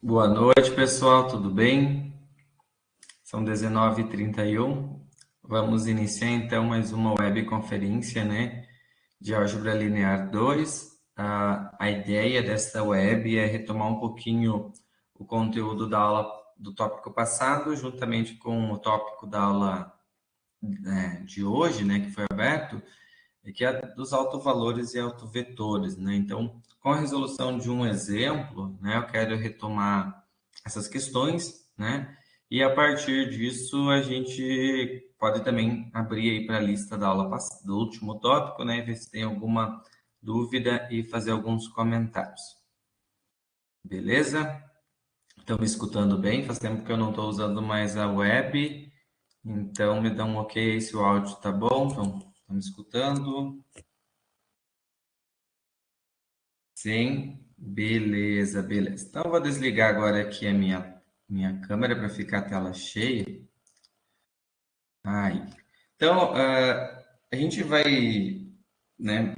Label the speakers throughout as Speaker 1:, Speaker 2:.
Speaker 1: Boa noite, pessoal, tudo bem? São 19h31. Vamos iniciar então mais uma webconferência, né, de Álgebra Linear 2. A ideia desta web é retomar um pouquinho o conteúdo da aula do tópico passado, juntamente com o tópico da aula de hoje, né, que foi aberto, que é dos autovalores e autovetores, né? Então, com a resolução de um exemplo, né, eu quero retomar essas questões, né? E a partir disso a gente pode também abrir aí para a lista da aula do último tópico, né? E ver se tem alguma dúvida e fazer alguns comentários. Beleza? Estão me escutando bem? Faz tempo que eu não estou usando mais a web, então me dá um ok se o áudio tá bom. Estão me escutando? Sim, beleza, beleza. Então, eu vou desligar agora aqui a minha câmera para ficar a tela cheia. Aí. Então, a gente vai, né,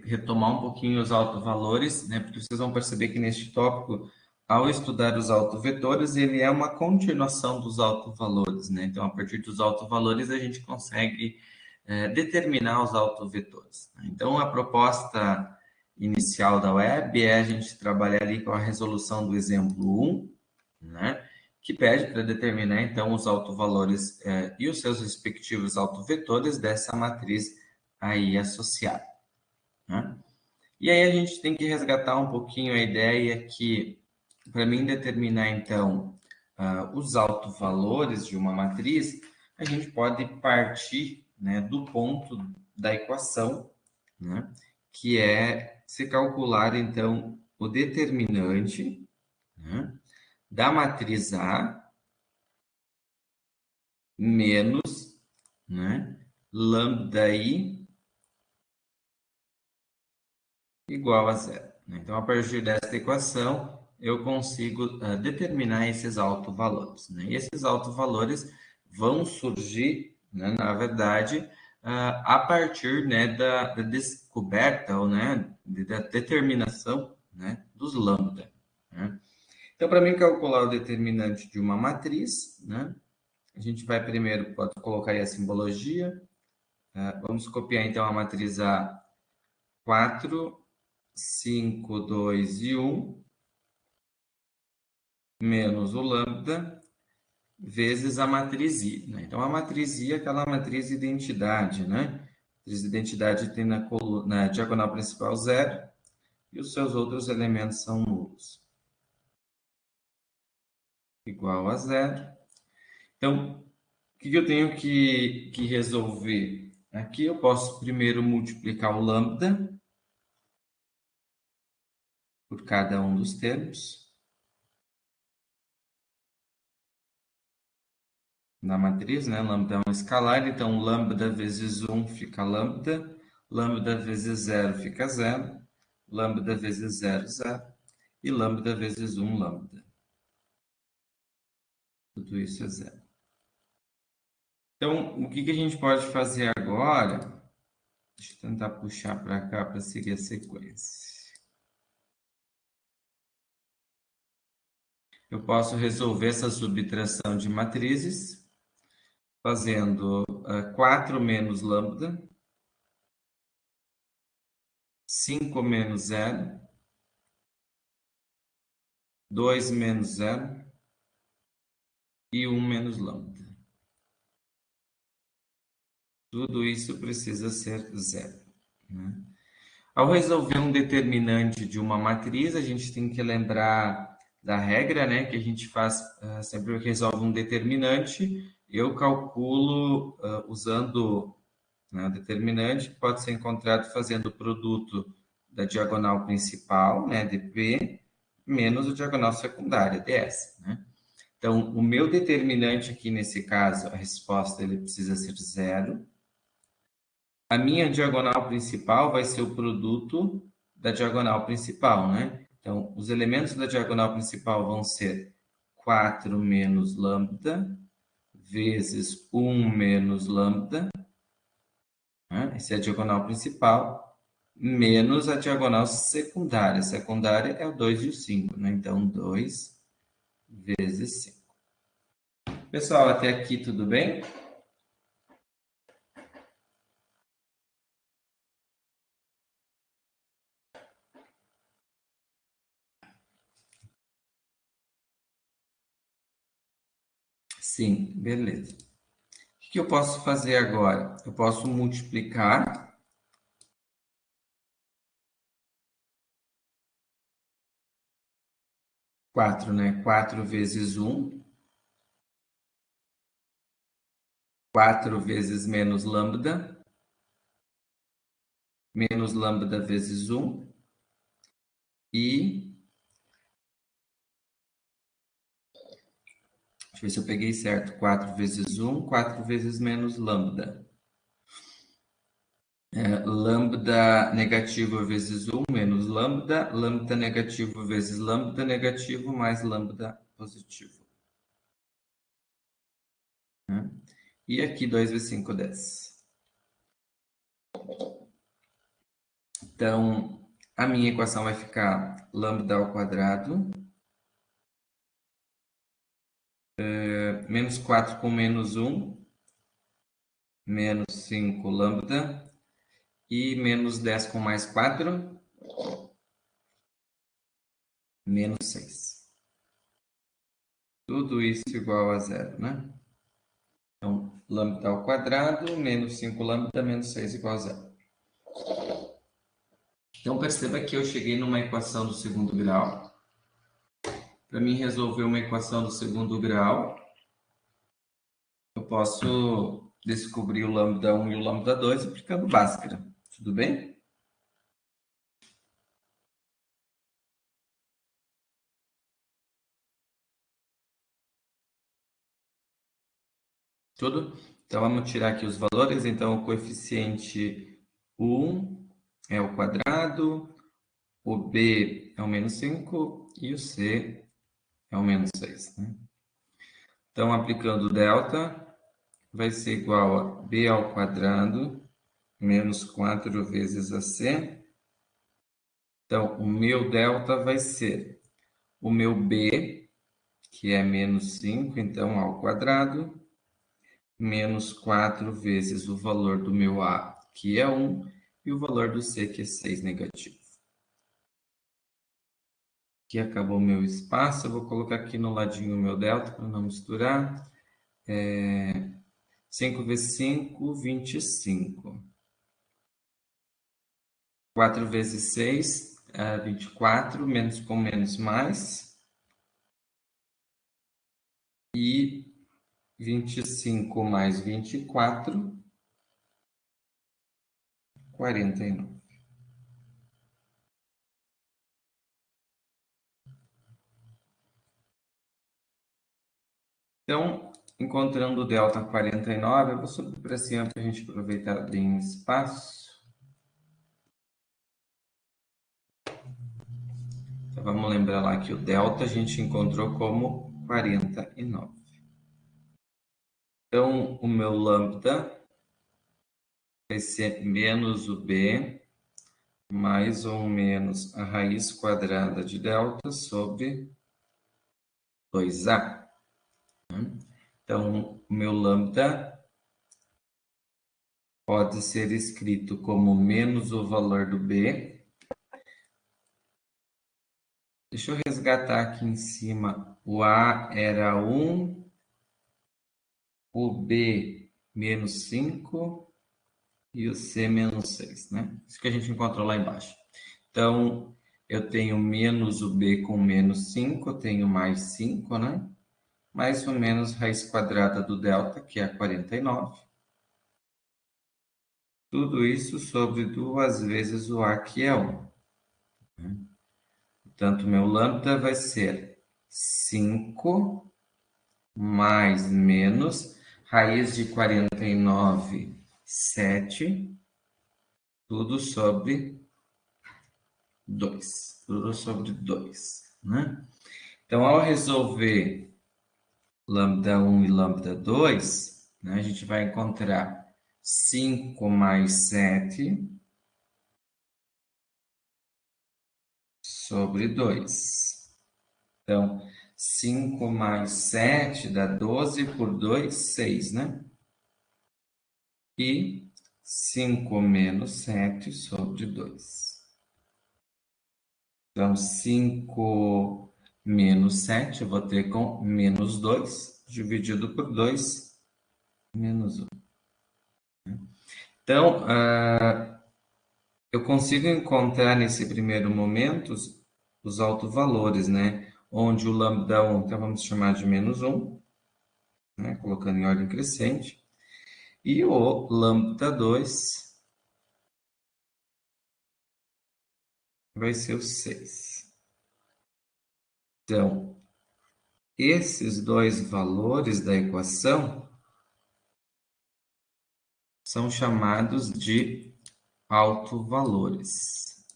Speaker 1: retomar um pouquinho os autovalores, né, porque vocês vão perceber que neste tópico, ao estudar os autovetores, ele é uma continuação dos autovalores, né? Então, a partir dos autovalores, a gente consegue determinar os autovetores. Então, a proposta inicial da web é a gente trabalhar ali com a resolução do exemplo 1, né? Que pede para determinar, então, os autovalores e os seus respectivos autovetores dessa matriz aí associada, né? E aí a gente tem que resgatar um pouquinho a ideia que, para mim determinar, então, os autovalores de uma matriz, a gente pode partir, né, do ponto da equação, né, que é se calcular, então, o determinante, né, da matriz A menos, né, lambda I igual a zero, né? Então, a partir desta equação, eu consigo determinar esses autovalores, né? E esses autovalores vão surgir, né, na verdade, a partir, né, da descoberta, ou, né, da determinação, né, dos lambda, né? Então, para mim calcular o determinante de uma matriz, né, a gente vai primeiro, pode colocar aí a simbologia. Vamos copiar então a matriz A 4, 5, 2 e 1, menos o lambda, vezes a matriz I, né? Então, a matriz I é aquela matriz de identidade, né? A matriz de identidade tem na diagonal principal zero e os seus outros elementos são nulos. Igual a zero. Então, o que eu tenho que resolver? Aqui eu posso primeiro multiplicar o lambda por cada um dos termos na matriz, né? Lambda é um escalar, então lambda vezes 1 fica lambda, lambda vezes 0 fica 0, lambda vezes 0, 0, e lambda vezes 1, lambda. Tudo isso é zero. Então, o que a gente pode fazer agora? Deixa eu tentar puxar para cá para seguir a sequência. Eu posso resolver essa subtração de matrizes fazendo 4 menos lambda, 5 menos 0, 2 menos 0 e 1 menos lambda. Tudo isso precisa ser zero, né? Ao resolver um determinante de uma matriz, a gente tem que lembrar da regra, né? Que a gente faz sempre que resolve um determinante, eu calculo usando, né, o determinante, que pode ser encontrado fazendo o produto da diagonal principal, né, dp, menos o diagonal secundária, ds, né? Então, o meu determinante aqui, nesse caso, a resposta ele precisa ser zero. A minha diagonal principal vai ser o produto da diagonal principal, né? Então, os elementos da diagonal principal vão ser 4 menos lambda, vezes 1 menos lambda, né? Essa é a diagonal principal, menos a diagonal secundária. A secundária é o 2 e o 5, né? Então, 2 vezes 5. Pessoal, até aqui tudo bem? Sim, beleza. O que eu posso fazer agora? Eu posso multiplicar 4, né? 4 vezes 1, 4 vezes menos lambda vezes 1 e... Deixa eu ver se eu peguei certo. 4 vezes 1, 4 vezes menos lambda. Lambda negativo vezes 1 menos lambda, lambda negativo vezes lambda negativo mais lambda positivo. Né? E aqui 2 vezes 5, 10. Então, a minha equação vai ficar lambda ao quadrado, menos 4 com menos 1, menos 5 lambda, e menos 10 com mais 4, menos 6. Tudo isso igual a zero, né? Então, lambda ao quadrado, menos 5 lambda, menos 6 igual a zero. Então, perceba que eu cheguei numa equação do segundo grau. Para mim resolver uma equação do segundo grau, eu posso descobrir o lambda 1 e o lambda 2 aplicando Bhaskara. Tudo bem? Tudo? Então, vamos tirar aqui os valores. Então, o coeficiente 1 é o quadrado, o B é o menos 5 e o C é o menos 6. Né? Então, aplicando delta, vai ser igual a B ao quadrado menos 4 vezes AC. Então, o meu delta vai ser o meu B, que é menos 5, então, ao quadrado, menos 4 vezes o valor do meu A, que é 1, e o valor do C, que é 6 negativo. Aqui acabou o meu espaço, eu vou colocar aqui no ladinho o meu delta, para não misturar. 5 vezes 5, 25. 4 vezes 6, 24, menos com menos mais. E 25 mais 24, 49. Então, encontrando o delta 49, eu vou subir para cima para a gente aproveitar bem o espaço. Então, vamos lembrar lá que o delta a gente encontrou como 49. Então, o meu lambda vai ser menos o B mais ou menos a raiz quadrada de delta sobre 2A. Então, o meu lambda pode ser escrito como menos o valor do B. Deixa eu resgatar aqui em cima. O A era 1, o B menos 5 e o C menos 6, né? Isso que a gente encontrou lá embaixo. Então, eu tenho menos o B com menos 5, eu tenho mais 5, né? Mais ou menos raiz quadrada do delta, que é 49. Tudo isso sobre 2 vezes o A, que é 1. Portanto, meu lambda vai ser 5 mais menos raiz de 49, 7, tudo sobre 2. Tudo sobre 2, né? Então, ao resolver lambda 1 e lambda 2, né, a gente vai encontrar 5 mais 7 sobre 2. Então, 5 mais 7 dá 12 por 2, 6, né? E 5 menos 7 sobre 2. Então, 5 menos 7, eu vou ter com menos 2, dividido por 2, menos 1. Então, eu consigo encontrar nesse primeiro momento os autovalores, né? Onde o lambda 1, então vamos chamar de menos 1, né? Colocando em ordem crescente. E o lambda 2 vai ser o 6. Então, esses dois valores da equação são chamados de autovalores.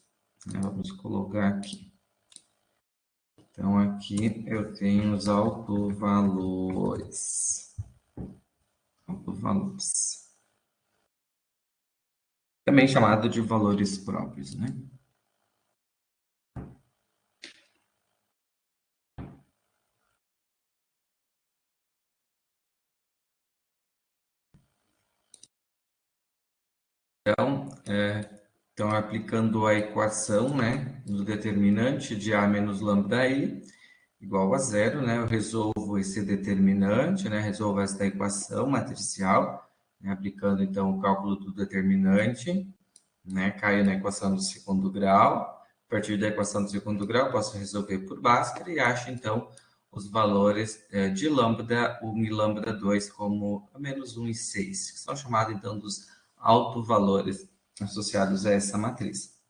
Speaker 1: Vamos colocar aqui. Então, aqui eu tenho os autovalores. Autovalores. Também chamado de valores próprios, né? Então, aplicando a equação, né, no determinante de A menos lambda I, igual a zero, né? Eu resolvo esse determinante, né? Resolvo esta equação matricial, né? Aplicando então o cálculo do determinante, né? Caio na equação do segundo grau. A partir da equação do segundo grau, posso resolver por Bhaskara e acho então os valores de lambda 1 e lambda 2 como a menos 1 e 6, que são chamados então dos autovalores associados a essa matriz.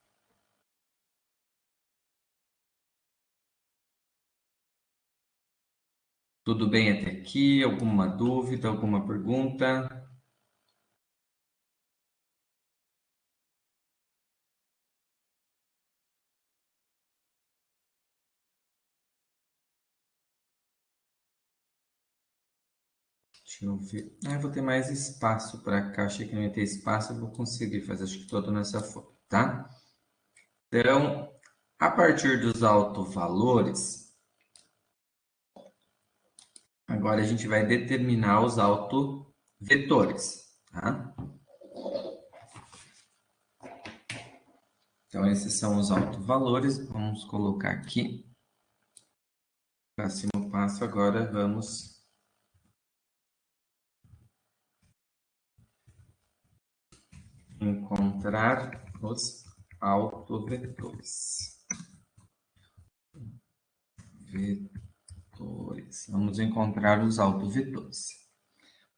Speaker 1: Tudo bem até aqui? Alguma dúvida, alguma pergunta? Deixa eu ver. Eu vou ter mais espaço para cá. Achei que não ia ter espaço, eu vou conseguir fazer acho que todo nessa forma, tá? Então, a partir dos autovalores, agora a gente vai determinar os autovetores, tá? Então, esses são os autovalores. Vamos colocar aqui. Próximo passo, agora vamos encontrar os autovetores. Vamos encontrar os autovetores.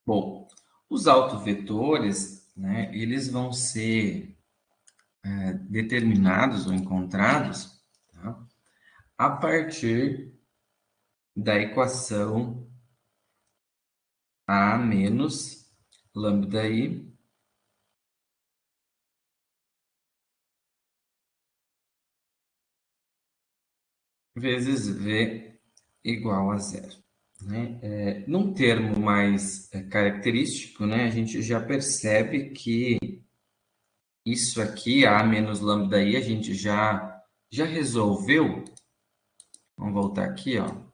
Speaker 1: Bom, os autovetores, né, eles vão ser determinados ou encontrados, tá, a partir da equação A menos lambda I vezes V igual a zero. Né? Num termo mais característico, né, a gente já percebe que isso aqui, A menos lambda I, a gente já resolveu. Vamos voltar aqui, ó.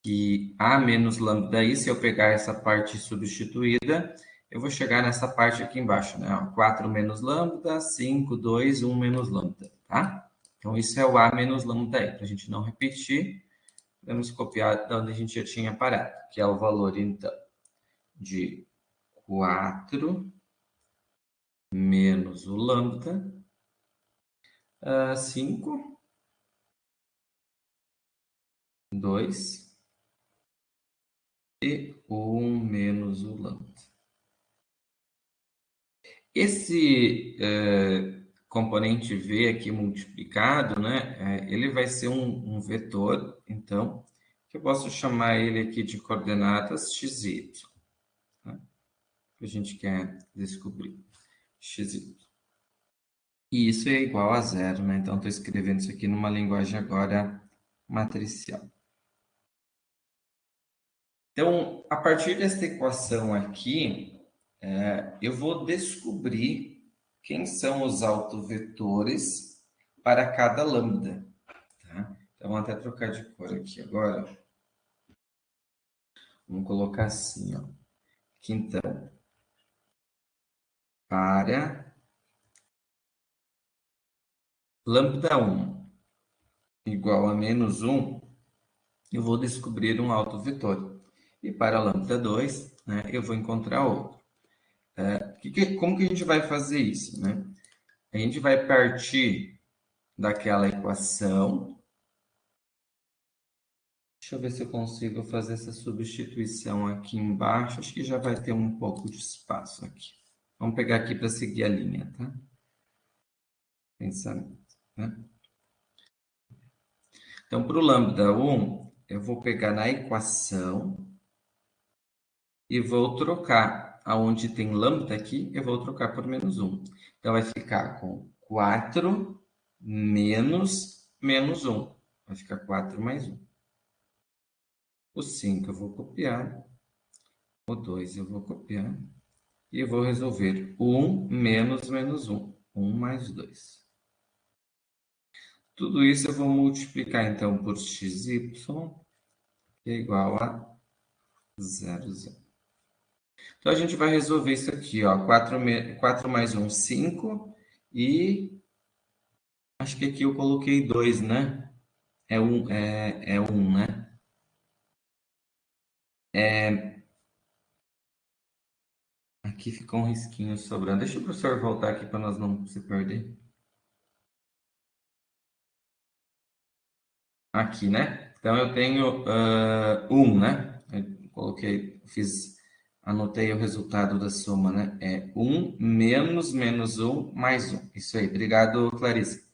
Speaker 1: Que A menos lambda I, se eu pegar essa parte substituída, eu vou chegar nessa parte aqui embaixo, né? 4 menos lambda, 5, 2, 1 menos lambda, tá? Então, isso é o A menos lambda I. Para a gente não repetir, vamos copiar de onde a gente já tinha parado, que é o valor, então, de 4 menos o lambda, 5, 2 e 1 menos o lambda. Esse componente V aqui multiplicado, né, ele vai ser um vetor, então, que eu posso chamar ele aqui de coordenadas x e y, tá? Que a gente quer descobrir, x e y. E isso é igual a zero, né? Então, estou escrevendo isso aqui numa linguagem agora matricial. Então, a partir dessa equação aqui, eu vou descobrir quem são os autovetores para cada lambda. Tá? Então, vamos até trocar de cor aqui agora. Vamos colocar assim, ó. Aqui então, para lambda 1 igual a menos 1, eu vou descobrir um autovetor. E para lambda 2, né, eu vou encontrar outro. Como que a gente vai fazer isso, né? A gente vai partir daquela equação. Deixa eu ver se eu consigo fazer essa substituição aqui embaixo. Acho que já vai ter um pouco de espaço aqui. Vamos pegar aqui para seguir a linha, tá? Pensamento, né? Então, para o lambda 1, eu vou pegar na equação e vou trocar. Aonde tem lambda aqui, eu vou trocar por menos 1. Então, vai ficar com 4 menos 1. Vai ficar 4 mais 1. O 5 eu vou copiar. O 2 eu vou copiar. E vou resolver 1 menos menos 1. 1 mais 2. Tudo isso eu vou multiplicar, então, por xy, que é igual a 0, 0. Então, a gente vai resolver isso aqui, ó. 4 mais 1, 5. E acho que aqui eu coloquei 2, né? É 1, é 1, né? Aqui ficou um risquinho sobrando. Deixa o professor voltar aqui para nós não se perder. Aqui, né? Então, eu tenho 1, né? Eu coloquei, anotei o resultado da soma, né? É 1 menos menos 1 mais 1. Isso aí. Obrigado, Clarice.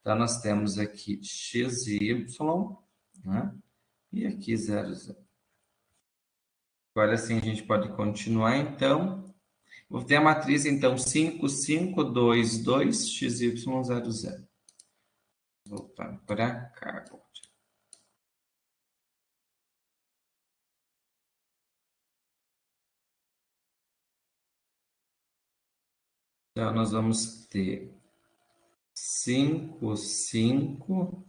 Speaker 1: Então, nós temos aqui x e y, né? E aqui 0, 0. Agora sim a gente pode continuar, então. Vou ter a matriz, então, 5, 5, 2, 2, x, y, 0, 0. Vou voltar para cá agora. Então, nós vamos ter 5, 5,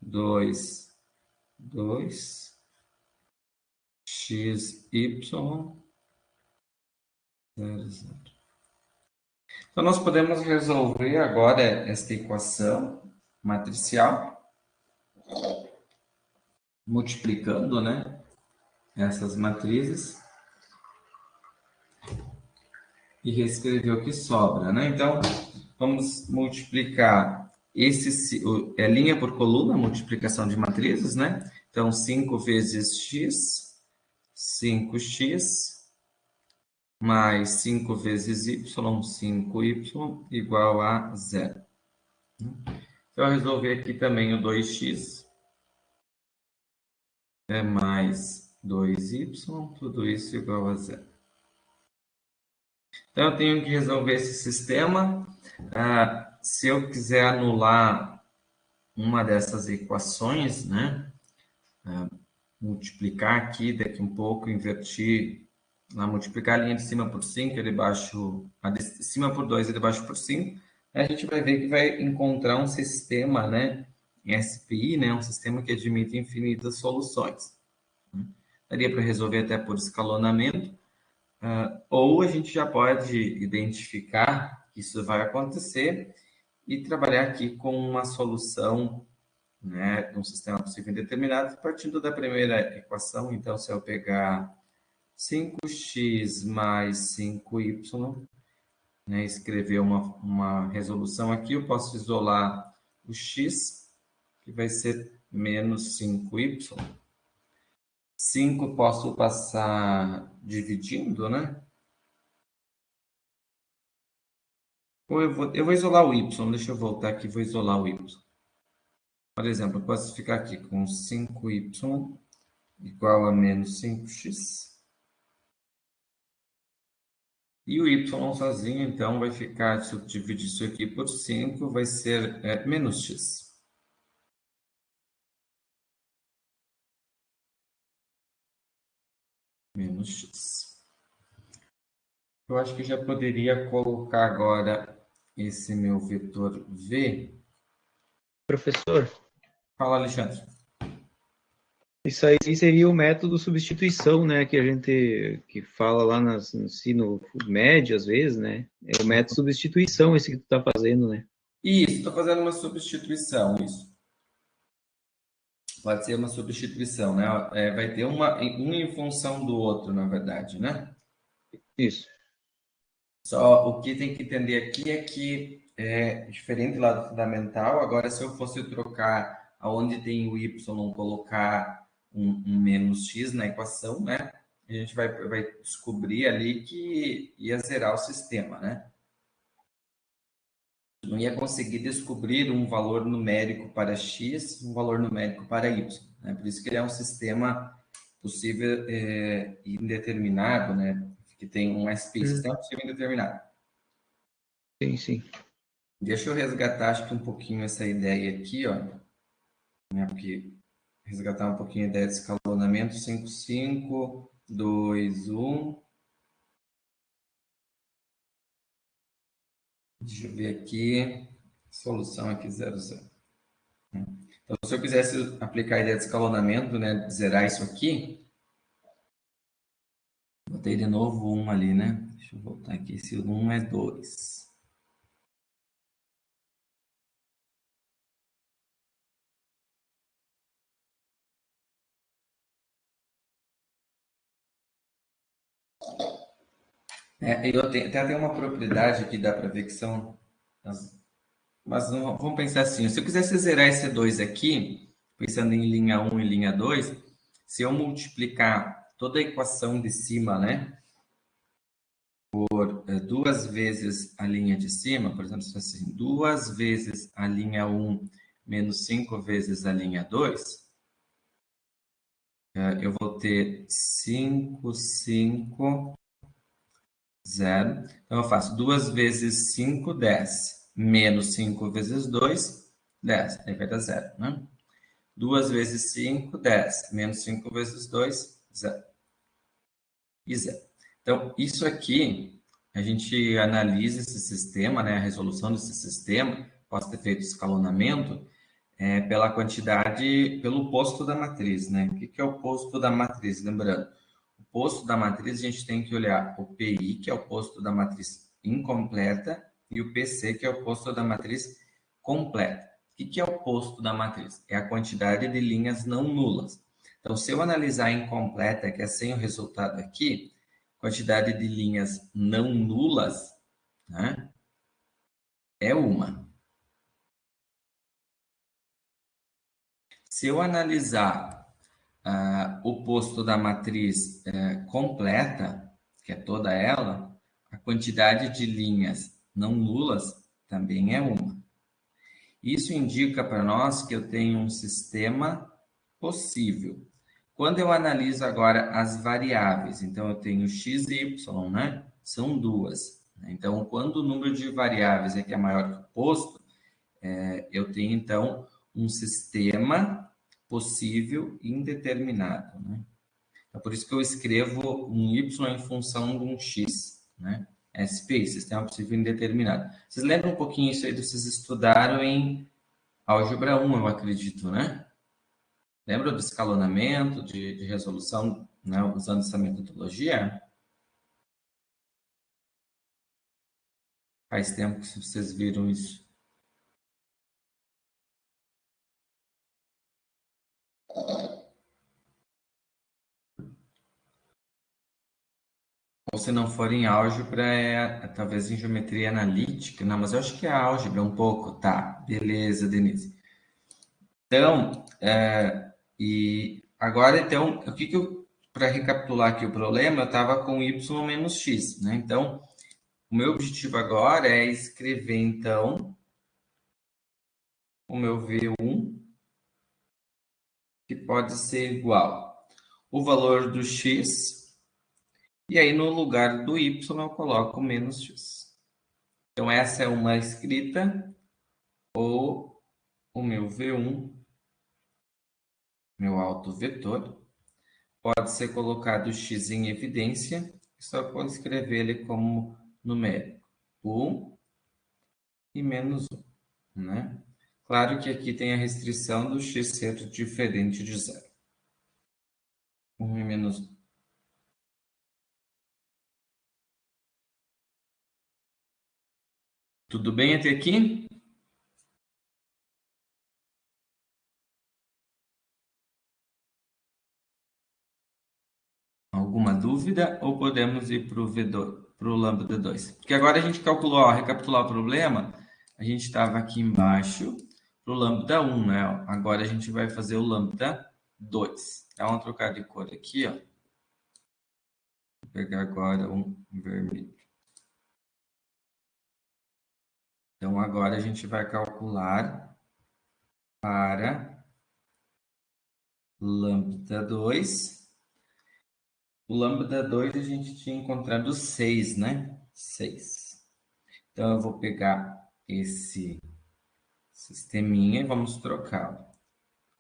Speaker 1: 2, 2, x, y, 0, 0. Então, nós podemos resolver agora esta equação matricial, multiplicando, né, essas matrizes e reescrever o que sobra, né? Então, vamos multiplicar é linha por coluna, multiplicação de matrizes, né? Então, 5 vezes x, 5x, mais 5 vezes y, 5y, igual a 0. Então, eu resolvi aqui também o 2x, é mais 2y, tudo isso igual a 0. Então, eu tenho que resolver esse sistema. Se eu quiser anular uma dessas equações, né? Multiplicar aqui, daqui um pouco, invertir, multiplicar a linha de cima por 5, a de cima por 2 e de baixo por 5, a gente vai ver que vai encontrar um sistema, né, em SPI, né, um sistema que admite infinitas soluções. Daria para resolver até por escalonamento, ou a gente já pode identificar que isso vai acontecer e trabalhar aqui com uma solução, né, de um sistema possível indeterminado, partindo da primeira equação. Então, se eu pegar 5x mais 5y, né, escrever uma resolução aqui, eu posso isolar o x, que vai ser menos 5y. 5 posso passar dividindo, né? Ou eu vou isolar o y, deixa eu voltar aqui, vou isolar o y. Por exemplo, eu posso ficar aqui com 5y igual a menos 5x. E o y sozinho, então, vai ficar, se eu dividir isso aqui por 5, vai ser menos x. Menos x. Eu acho que já poderia colocar agora esse meu vetor v.
Speaker 2: Professor,
Speaker 1: Fala, Alexandre.
Speaker 2: Isso aí seria o método substituição, né? Que a gente que fala lá no ensino médio, às vezes, né? É o método substituição esse que tu tá fazendo, né?
Speaker 1: Isso, estou fazendo uma substituição, isso. Pode ser uma substituição, né? Vai ter um em função do outro, na verdade, né?
Speaker 2: Isso.
Speaker 1: Só o que tem que entender aqui é que é diferente lá do fundamental. Agora, se eu fosse trocar aonde tem o y, colocar um menos x na equação, né? A gente vai descobrir ali que ia zerar o sistema, né? Não ia conseguir descobrir um valor numérico para x, um valor numérico para y, né? Por isso que ele é um sistema possível indeterminado, né? Que tem um SP, sistema possível indeterminado.
Speaker 2: Sim, sim.
Speaker 1: Deixa eu resgatar, acho que um pouquinho essa ideia aqui, ó, né? Porque resgatar um pouquinho a ideia de escalonamento, 5, 5, 2, 1. Deixa eu ver aqui. Solução aqui, 0, 0. Então, se eu quisesse aplicar a ideia de escalonamento, né, zerar isso aqui, botei de novo 1 ali, né? Deixa eu voltar aqui. Esse 1 é 2. Eu tenho, até tem uma propriedade que dá para ver que são mas vamos pensar assim, se eu quisesse zerar esse 2 aqui, pensando em linha 1 e linha 2, se eu multiplicar toda a equação de cima, né, duas vezes a linha de cima, por exemplo, se assim, duas vezes a linha 1 menos 5 vezes a linha 2, eu vou ter 5, 5, 0. Então, eu faço 2 vezes 5, 10. Menos 5 vezes 2, 10. Aí vai dar 0, né? 2 vezes 5, 10. Menos 5 vezes 2, 0. E 0. Então, isso aqui, a gente analisa esse sistema, né, a resolução desse sistema, após ter feito escalonamento, pela quantidade, pelo posto da matriz, né? O que é o posto da matriz? Lembrando, o posto da matriz, a gente tem que olhar o PI, que é o posto da matriz incompleta, e o PC, que é o posto da matriz completa. O que é o posto da matriz? É a quantidade de linhas não nulas. Então, se eu analisar a incompleta, que é sem o resultado aqui, quantidade de linhas não nulas, né, é uma. Se eu analisar o posto da matriz completa, que é toda ela, a quantidade de linhas não nulas também é uma. Isso indica para nós que eu tenho um sistema possível. Quando eu analiso agora as variáveis, então eu tenho x e y, né? São duas. Então, quando o número de variáveis é que é maior que o posto, eu tenho então um sistema possível indeterminado, né? É por isso que eu escrevo um y em função de um x, né? SP, sistema possível indeterminado. Vocês lembram um pouquinho isso aí? Vocês estudaram em álgebra 1, eu acredito, né? Lembra do escalonamento, de resolução, né, usando essa metodologia? Faz tempo que vocês viram isso. Ou se não for em álgebra, talvez em geometria analítica. Não, mas eu acho que é álgebra um pouco. Tá, beleza, Denise. Então, e agora, então, o que que eu, para recapitular aqui o problema, eu estava com y menos x, né? Então, o meu objetivo agora é escrever, então, o meu V1, que pode ser igual o valor do x, e aí no lugar do y eu coloco menos x. Então, essa é uma escrita, ou o meu V1, meu autovetor, pode ser colocado x em evidência, só pode escrever ele como numérico 1 e menos 1, né? Claro que aqui tem a restrição do x ser diferente de zero. 1 e menos... Tudo bem até aqui? Alguma dúvida? Ou podemos ir para o V2, para o lambda 2? Porque agora a gente calculou, ó, recapitular o problema, a gente estava aqui embaixo para o lambda 1, né? Agora a gente vai fazer o lambda 2. Então, vamos trocar de cor aqui, ó. Vou pegar agora um vermelho. Então, agora a gente vai calcular para lambda 2. O lambda 2 a gente tinha encontrado 6, né? 6. Então, eu vou pegar esse sisteminha e vamos trocá-lo.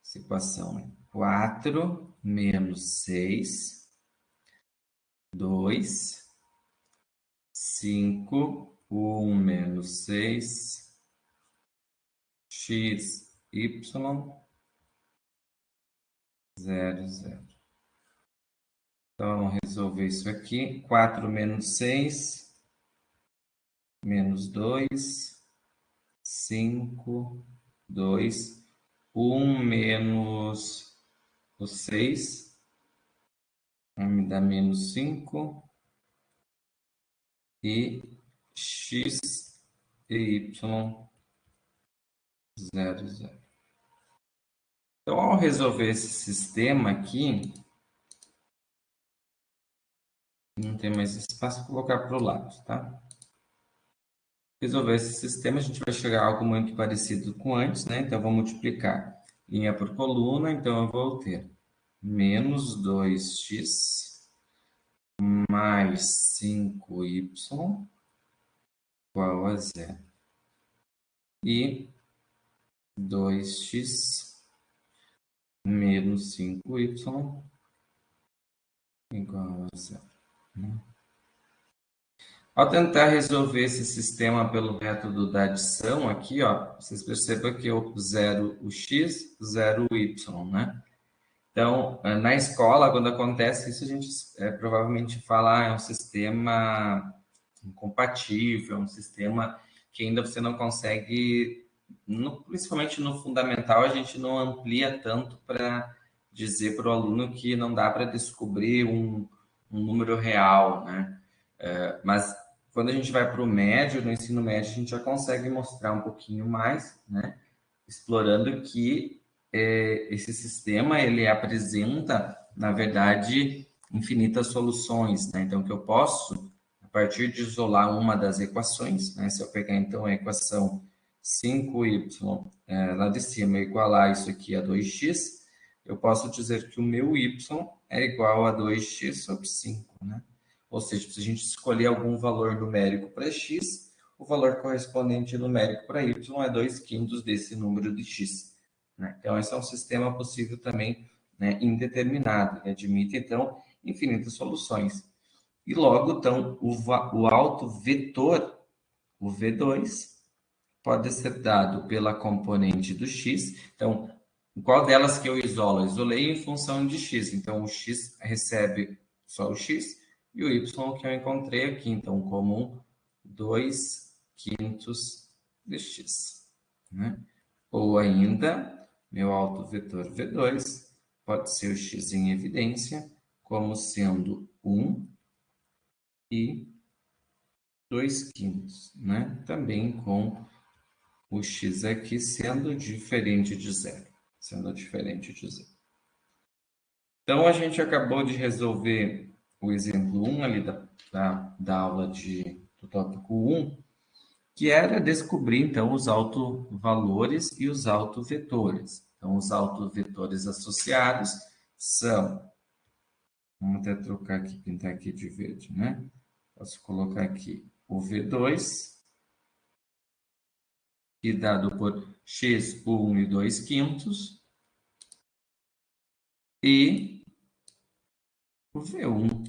Speaker 1: Essa equação é 4 menos 6, 2, 5, 1 menos 6, x, y, 0, 0. Então, vamos resolver isso aqui. 4 menos 6, menos 2, 5, 2, 1 menos o 6, vai me dar menos 5, e x e y, 0, 0. Então, ao resolver esse sistema aqui, não tem mais espaço para colocar para o lado, tá? Resolver esse sistema, a gente vai chegar a algo muito parecido com antes, né? Então, vou multiplicar linha por coluna, então eu vou ter menos 2x mais 5y igual a 0. E 2x menos 5y igual a 0. Ao tentar resolver esse sistema pelo método da adição aqui, ó, vocês percebam que eu zero o x, zero o y, né? Então, na escola, quando acontece isso, a gente provavelmente fala, é um sistema incompatível, um sistema que ainda você não consegue, principalmente no fundamental, a gente não amplia tanto para dizer para o aluno que não dá para descobrir um número real, né? Mas quando a gente vai para o médio, no ensino médio, a gente já consegue mostrar um pouquinho mais, né? Explorando que esse sistema ele apresenta, na verdade, infinitas soluções, né? Então, que eu posso, a partir de isolar uma das equações, né? Se eu pegar, então, a equação 5y lá de cima igualar isso aqui a 2x, eu posso dizer que o meu y é igual a 2x sobre 5, né? Ou seja, se a gente escolher algum valor numérico para x, o valor correspondente numérico para y é 2/5 desse número de x. Né? Então, esse é um sistema possível também, né, indeterminado. Ele admite, então, infinitas soluções. E logo, então, o autovetor, o V2, pode ser dado pela componente do x. Então, qual delas que eu isolo? Eu isolei em função de x. Então, o x recebe só o x e o y que eu encontrei aqui. Então, como 2/5 de x. Né? Ou ainda, meu autovetor V2 pode ser o x em evidência como sendo 1 e 2/5, né? Também com o x aqui sendo diferente de zero. Sendo diferente de zero. Então, a gente acabou de resolver o exemplo 1 ali da aula do tópico 1, que era descobrir, então, os autovalores e os autovetores. Então, os autovetores associados são... Vamos até trocar aqui, pintar aqui de verde, né? Posso colocar aqui o V2, que é dado por x1 e 2/5, e o V1,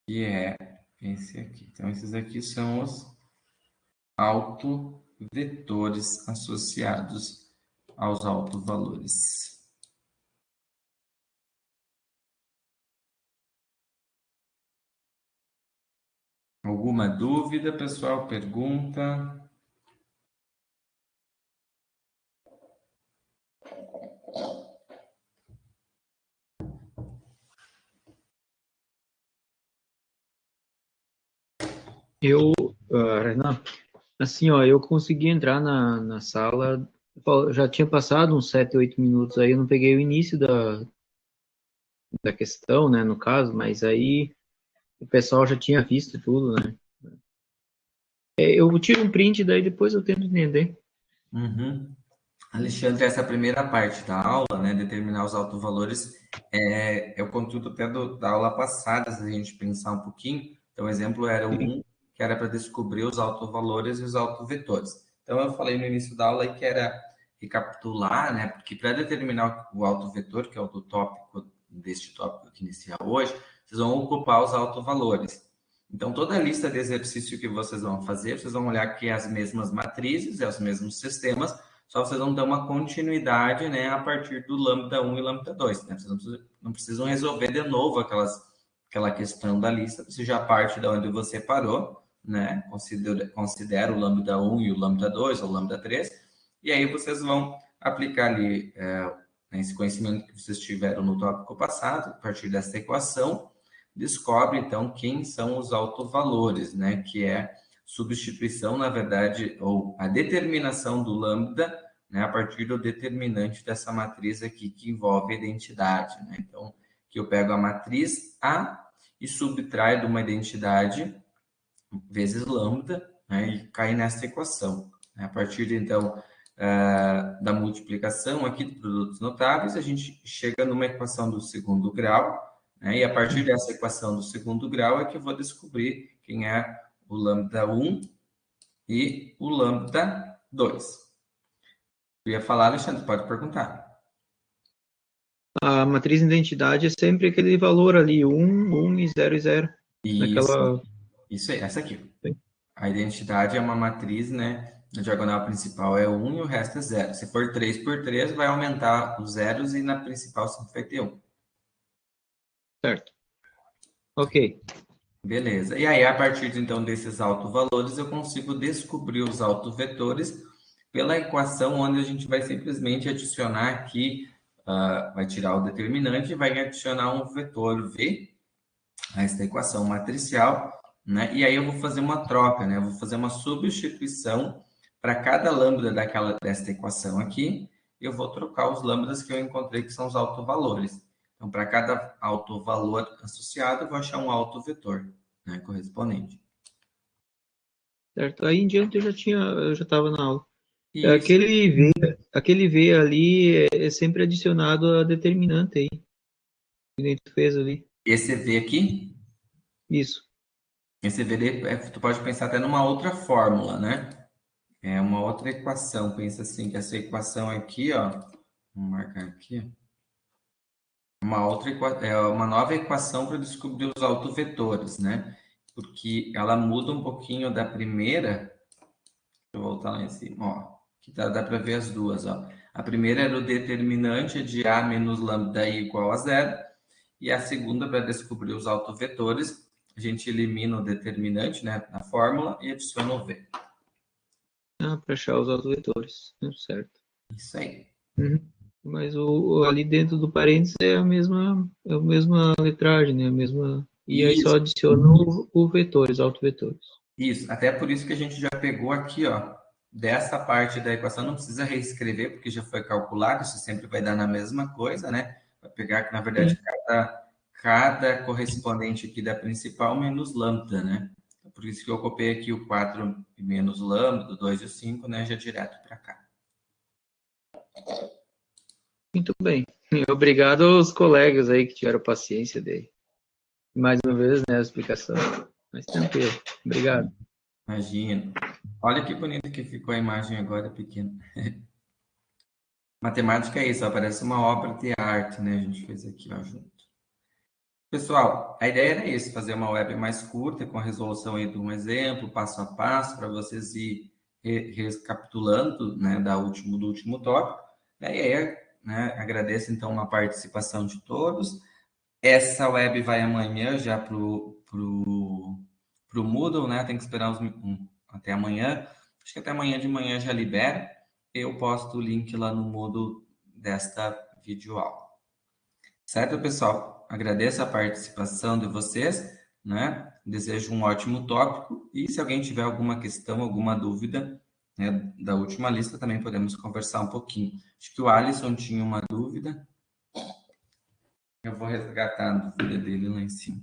Speaker 1: que é esse aqui. Então, esses aqui são os autovetores associados aos autovalores. Alguma dúvida, pessoal? Pergunta?
Speaker 2: Renan, assim, ó, eu consegui entrar na sala, já tinha passado uns 7, 8 minutos aí, eu não peguei o início da questão, né, no caso, mas aí o pessoal já tinha visto tudo, né? Eu tiro um print, daí depois eu tento entender.
Speaker 1: Uhum. Alexandre, essa primeira parte da aula, né, determinar os autovalores, é o conteúdo até da aula passada, se a gente pensar um pouquinho. Então, o exemplo era o
Speaker 2: Sim,
Speaker 1: 1, que era para descobrir os autovalores e os autovetores. Então, eu falei no início da aula aí que era recapitular, né, porque para determinar o autovetor, que é o do tópico, deste tópico que inicia hoje, vocês vão ocupar os autovalores. Então, toda a lista de exercício que vocês vão fazer, vocês vão olhar que é as mesmas matrizes, é os mesmos sistemas, só vocês vão ter uma continuidade, né, a partir do lambda 1 e lambda 2, né? Vocês não precisam resolver de novo aquela questão da lista, você já parte de onde você parou, né? Considera o lambda 1 e o lambda 2, ou o lambda 3, e aí vocês vão aplicar ali esse conhecimento que vocês tiveram no tópico passado, a partir dessa equação, descobre então quem são os autovalores, né? Que é substituição, na verdade, ou a determinação do lambda, né, a partir do determinante dessa matriz aqui que envolve a identidade, né? Então, que eu pego a matriz A e subtraio de uma identidade vezes lambda, né, e cai nessa equação. A partir de, então, da multiplicação aqui de produtos notáveis, a gente chega numa equação do segundo grau, né, e a partir dessa equação do segundo grau é que eu vou descobrir quem é o lambda 1 e o lambda 2. Eu ia falar, Alexandre, pode perguntar.
Speaker 2: a matriz de identidade é sempre aquele valor ali, 1 e 0 e 0.
Speaker 1: Isso,
Speaker 2: Naquela.
Speaker 1: isso aí, essa aqui. A identidade é uma matriz, né? A diagonal principal é 1 e o resto é 0. Se for 3 por 3, vai aumentar os zeros e na principal sempre vai ter 1.
Speaker 2: Certo. Ok.
Speaker 1: Beleza. E aí, a partir então desses autovalores, eu consigo descobrir os autovetores pela equação onde a gente vai simplesmente adicionar aqui, vai tirar o determinante e vai adicionar um vetor V a esta equação matricial, né? E aí eu vou fazer uma troca, né? Eu vou fazer uma substituição para cada lambda desta equação aqui, eu vou trocar os lambdas que eu encontrei que são os autovalores. Então, para cada autovalor associado, eu vou achar um autovetor, né, correspondente.
Speaker 2: Certo. Aí em diante eu já estava na aula.
Speaker 1: Isso.
Speaker 2: Aquele V ali é sempre adicionado a determinante aí, que nem tu fez ali.
Speaker 1: Esse V aqui,
Speaker 2: Isso.
Speaker 1: esse V, tu pode pensar até numa outra fórmula, né? É uma outra equação. Pensa assim, que essa equação aqui, ó, vamos marcar aqui, uma nova equação para descobrir os autovetores, né? Porque ela muda um pouquinho da primeira. Deixa eu voltar lá em cima, ó. Que dá para ver as duas, ó. A primeira era o determinante de A menos lambda I igual a zero. E a segunda, para descobrir os autovetores, a gente elimina o determinante, né, na fórmula e adiciona o V.
Speaker 2: Para achar os autovetores. Certo.
Speaker 1: Isso aí.
Speaker 2: Uhum. Mas ali dentro do parênteses é a mesma letragem, né? A mesma. E aí só
Speaker 1: Isso.
Speaker 2: adiciona o vetores, autovetores.
Speaker 1: Isso, até por isso que a gente já pegou aqui, ó, dessa parte da equação, não precisa reescrever, porque já foi calculado, isso sempre vai dar na mesma coisa, né? Vai pegar que, na verdade,
Speaker 2: Sim.
Speaker 1: cada correspondente aqui da principal menos lambda, né? Por isso que eu copiei aqui o 4 menos lambda, o 2 e o 5, né? Já direto para cá.
Speaker 2: Muito bem. Obrigado aos colegas aí que tiveram paciência de mais uma vez, né, a explicação. Mas tranquilo. Obrigado.
Speaker 1: Imagina. Olha que bonito que ficou a imagem agora pequena. Matemática é isso, ó, parece uma obra de arte, né? A gente fez aqui, ó, junto. Pessoal, a ideia era isso, fazer uma web mais curta, com a resolução aí de um exemplo, passo a passo, para vocês ir recapitulando, né, do último tópico. Né? E aí, né, agradeço então a participação de todos. Essa web vai amanhã já pro o Moodle, né? Tem que esperar até amanhã. Acho que até amanhã de manhã já libera. Eu posto o link lá no Moodle desta videoaula. Certo, pessoal? Agradeço a participação de vocês, né? Desejo um ótimo tópico e se alguém tiver alguma questão, alguma dúvida, né, da última lista, também podemos conversar um pouquinho. Acho que o Alisson tinha uma dúvida. Eu vou resgatar a dúvida dele lá em cima.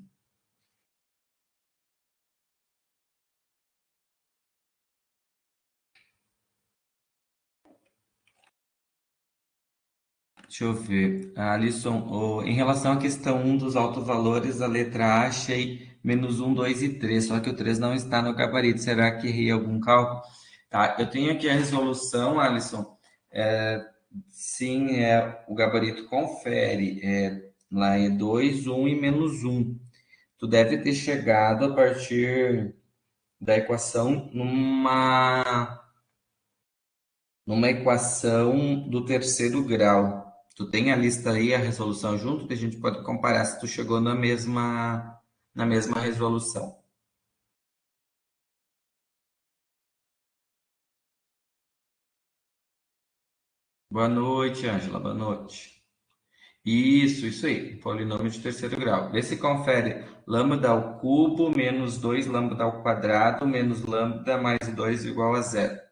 Speaker 1: Deixa eu ver. Alisson, em relação à questão um dos autovalores, a letra A achei -1, 2 e 3, só que o 3 não está no gabarito. Será que errei algum cálculo? Tá, eu tenho aqui a resolução, Alisson. Sim, o gabarito confere. Lá é 2, 1 e -1. Tu deve ter chegado a partir da equação numa equação do terceiro grau. Tu tem a lista aí, a resolução junto, que a gente pode comparar se tu chegou na mesma resolução. Boa noite, Ângela, boa noite. Isso aí, polinômio de terceiro grau. Vê se confere lambda ao cubo menos 2 lambda ao quadrado menos lambda mais 2 igual a zero.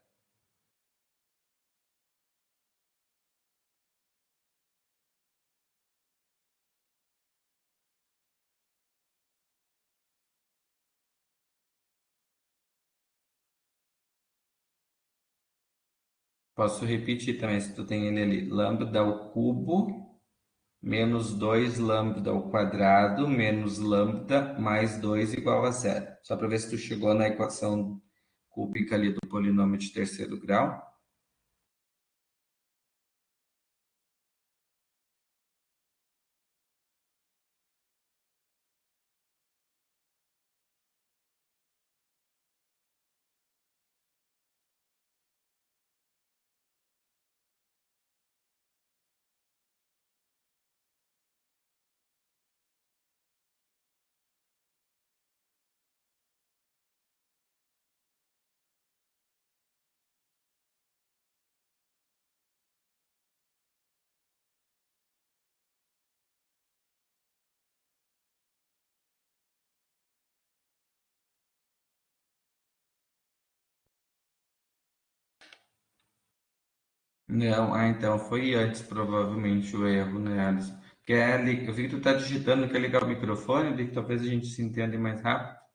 Speaker 1: Posso repetir também, se tu tem ele ali. Lambda ao cubo menos 2 lambda ao quadrado menos lambda mais 2 igual a zero. Só para ver se tu chegou na equação cúbica ali do polinômio de terceiro grau. Não, então foi antes provavelmente o erro, né, Alisson? Eu vi que tu tá digitando, quer ligar o microfone, que talvez a gente se entenda mais rápido.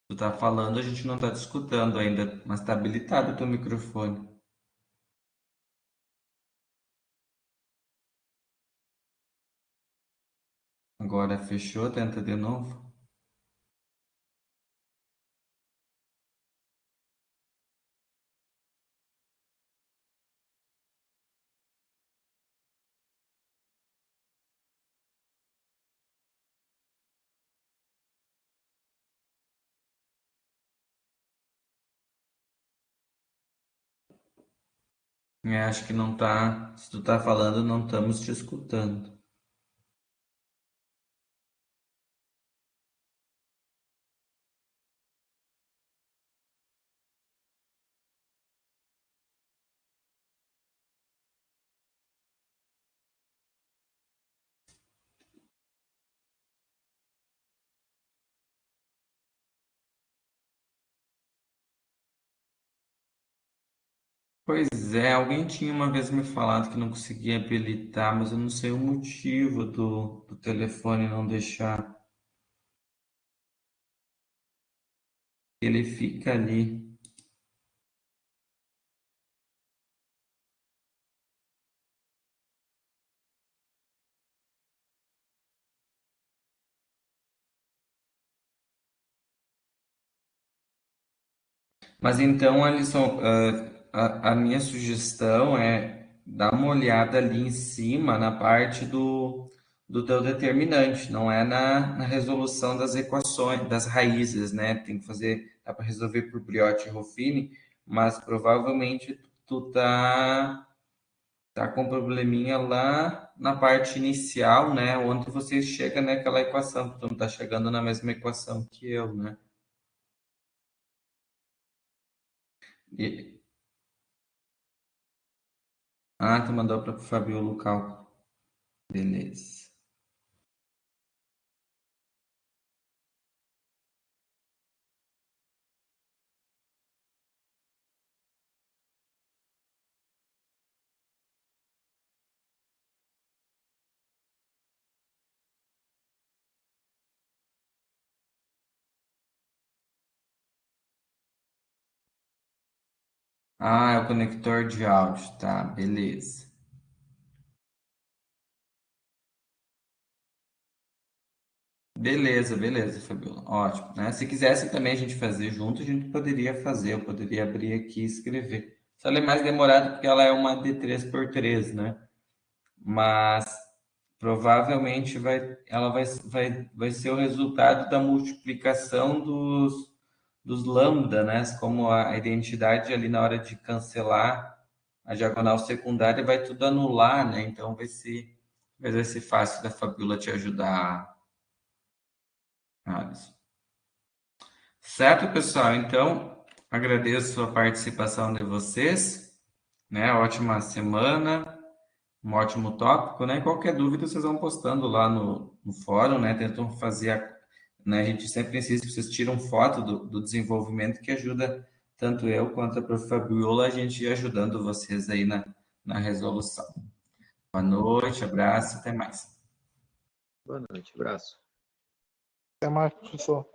Speaker 1: Tu tá falando, a gente não tá te escutando ainda, mas tá habilitado o teu microfone. Agora fechou, tenta de novo. Acho que não tá. Se tu tá falando, não estamos te escutando. Pois é, alguém tinha uma vez me falado que não conseguia habilitar, mas eu não sei o motivo do telefone não deixar. Ele fica ali. Mas então, Alisson, a minha sugestão é dá uma olhada ali em cima na parte do teu determinante, não é na resolução das equações, das raízes, né? Tem que fazer, dá para resolver por Briot e Ruffini, mas provavelmente tu tá com um probleminha lá na parte inicial, né? Onde você chega naquela equação, tu não tá chegando na mesma equação que eu, né? E- tu mandou para o Fabiola o cálculo. Beleza. É o conector de áudio, tá, beleza. Beleza, beleza, Fabiola. Ótimo, né? Se quisesse também a gente fazer junto, a gente poderia fazer. Eu poderia abrir aqui e escrever. Só ela é mais demorada porque ela é uma d 3x3, né? Mas provavelmente vai ser o resultado da multiplicação dos lambda, né? Como a identidade ali na hora de cancelar a diagonal secundária vai tudo anular, né? Então vai ser fácil da Fabiola te ajudar, Alisson. Certo, pessoal? Então, agradeço a participação de vocês, né? Ótima semana, um ótimo tópico, né? Qualquer dúvida vocês vão postando lá no fórum, né? Tentam fazer, né? A gente sempre insiste que vocês tiram foto do desenvolvimento que ajuda tanto eu quanto a prof. Fabiola a gente ir ajudando vocês aí na resolução. Boa noite, abraço, até mais.
Speaker 2: Boa noite, abraço.
Speaker 3: Até mais, professor.